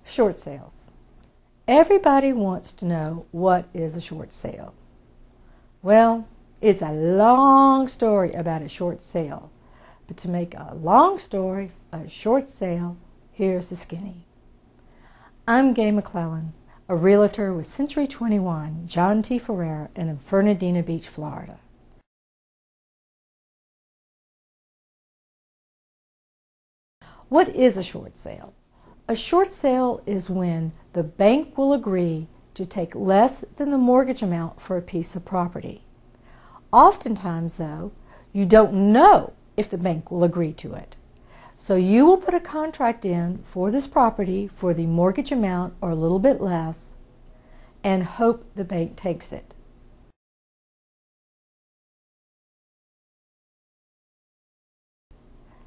Short sales. Everybody wants to know what is a short sale. Well, it's a long story about a short sale. But to make a long story a short sale, here's the skinny. I'm Gay McClelland, a realtor with Century 21, John T. Ferreira, in Fernandina Beach, Florida. What is a short sale? A short sale is when the bank will agree to take less than the mortgage amount for a piece of property. Oftentimes, though, you don't know if the bank will agree to it. So you will put a contract in for this property for the mortgage amount or a little bit less and hope the bank takes it.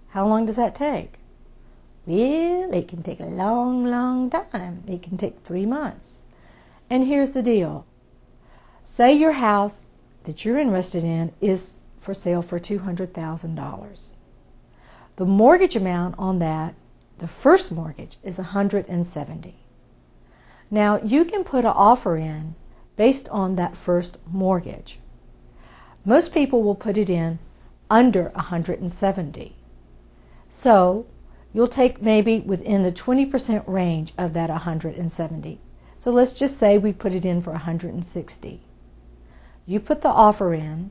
How long does that take? Well, it can take a long, long time. It can take 3 months. And here's the deal. Say your house that you're interested in is for sale for $200,000. The mortgage amount on that, the first mortgage, is $170,000. Now, you can put an offer in based on that first mortgage. Most people will put it in under $170,000. So, you'll take maybe within the 20% range of that $170,000. So let's just say we put it in for $160,000. You put the offer in.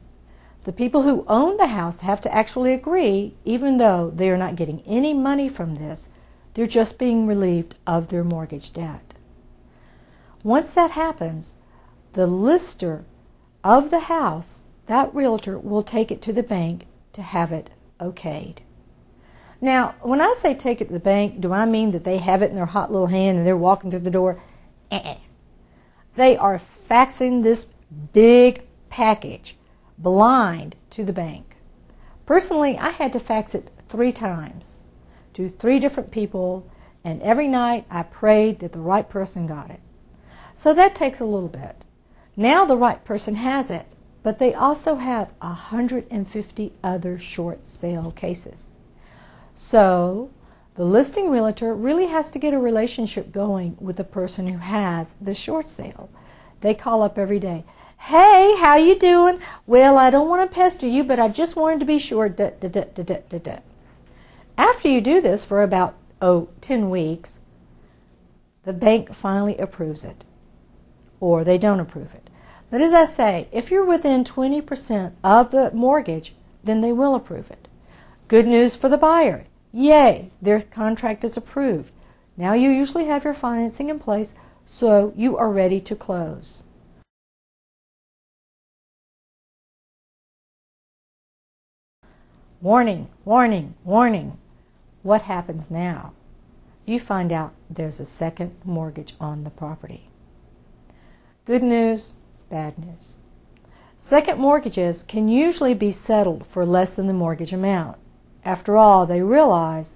The people who own the house have to actually agree, even though they are not getting any money from this. They're just being relieved of their mortgage debt. Once that happens, the lister of the house, that realtor, will take it to the bank to have it okayed. Now, when I say take it to the bank, do I mean that they have it in their hot little hand and they're walking through the door? They are faxing this big package blind to the bank. Personally, I had to fax it 3 times to 3 different people, and every night I prayed that the right person got it. So that takes a little bit. Now the right person has it, but they also have 150 other short sale cases. So the listing realtor really has to get a relationship going with the person who has the short sale. They call up every day. Hey, how you doing? Well, I don't want to pester you, but I just wanted to be sure. After you do this for about 10 weeks, the bank finally approves it, or they don't approve it. But as I say, if you're within 20% of the mortgage, then they will approve it. Good news for the buyer. Yay, their contract is approved. Now you usually have your financing in place, so you are ready to close. Warning, warning, warning. What happens now? You find out there's a second mortgage on the property. Good news, bad news. Second mortgages can usually be settled for less than the mortgage amount. After all, they realize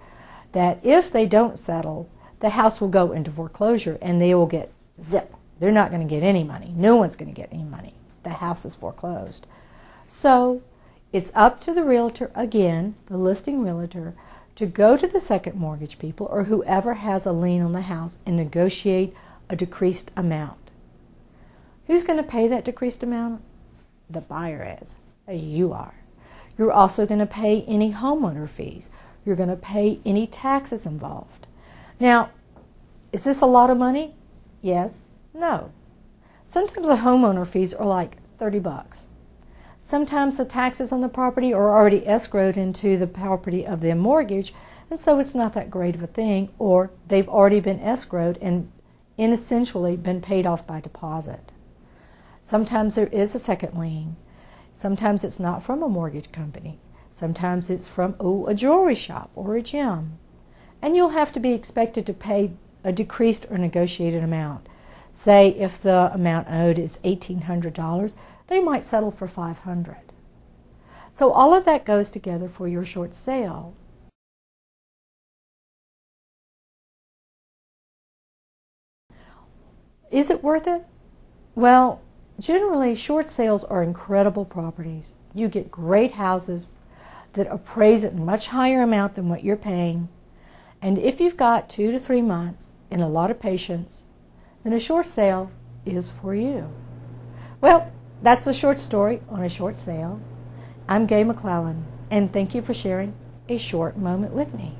that if they don't settle, the house will go into foreclosure and they will get zip. They're not going to get any money. No one's going to get any money. The house is foreclosed. So it's up to the realtor, again, the listing realtor, to go to the second mortgage people or whoever has a lien on the house and negotiate a decreased amount. Who's going to pay that decreased amount? The buyer is. You are. You're also going to pay any homeowner fees. You're going to pay any taxes involved. Now, is this a lot of money? Yes. No. Sometimes the homeowner fees are like $30. Sometimes the taxes on the property are already escrowed into the property of the mortgage, and so it's not that great of a thing, or they've already been escrowed and essentially been paid off by deposit. Sometimes there is a second lien. Sometimes it's not from a mortgage company. Sometimes it's from a jewelry shop or a gym. And you'll have to be expected to pay a decreased or negotiated amount. Say if the amount owed is $1,800, they might settle for $500. So all of that goes together for your short sale. Is it worth it? Well, generally, short sales are incredible properties. You get great houses that appraise at a much higher amount than what you're paying. And if you've got 2 to 3 months, and a lot of patience, then a short sale is for you. Well, that's the short story on a short sale. I'm Gay McClelland, and thank you for sharing a short moment with me.